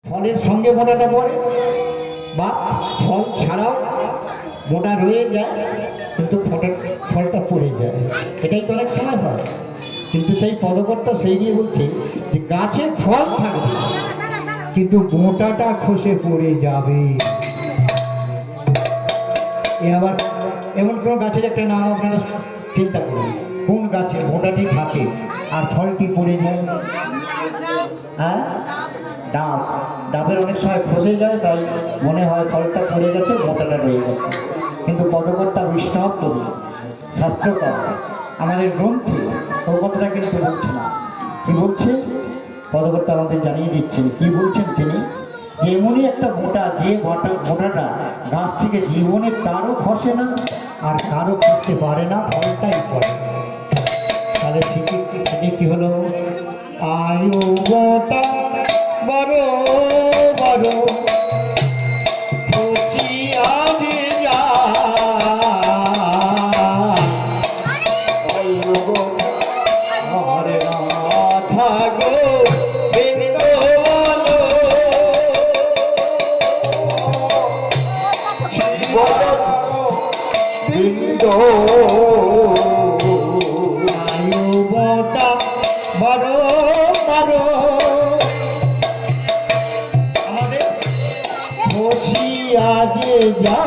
ফলের সঙ্গে মোটাটা পড়ে বা ফল ছাড়াও মোটা রয়ে যায়, কিন্তু ফলটা পড়ে যায়, এটাই তো অনেক সময় হয়। কিন্তু সেই পদকর্তা সেই নিয়ে বলছে যে গাছে ফল থাকবে কিন্তু মোটাটা খসে পড়ে যাবে। এ আবার এমন কোনো গাছের একটা নাম আপনারা চিন্তা করুন, কোন গাছে মোটাটি থাকে আর ফলটি পড়ে যায়? হ্যাঁ, ডাব। ডাবের অনেক সময় খসে যায়, তাই মনে হয় ফলটা পড়ে গেছে, মোটাটা রয়ে গেছে। কিন্তু পদকর্তা বৈষ্ণব কবি, শাস্ত্রকার, আমাদের গ্রন্থে ও কথাটা কিন্তু বলছে না। কি বলছে পদকর্তা আমাদের জানিয়ে দিচ্ছেন, কি বলছেন তিনি? এমনই একটা মোটা, যে মোটাটা গাছ থেকে জীবনে কারো খসে না আর কারো করতে পারে না, ফলটাই পড়ে। তাহলে সেটি কি হলো? আয়ু মোটা বড় বড় আমাদের বসিয়া যে যা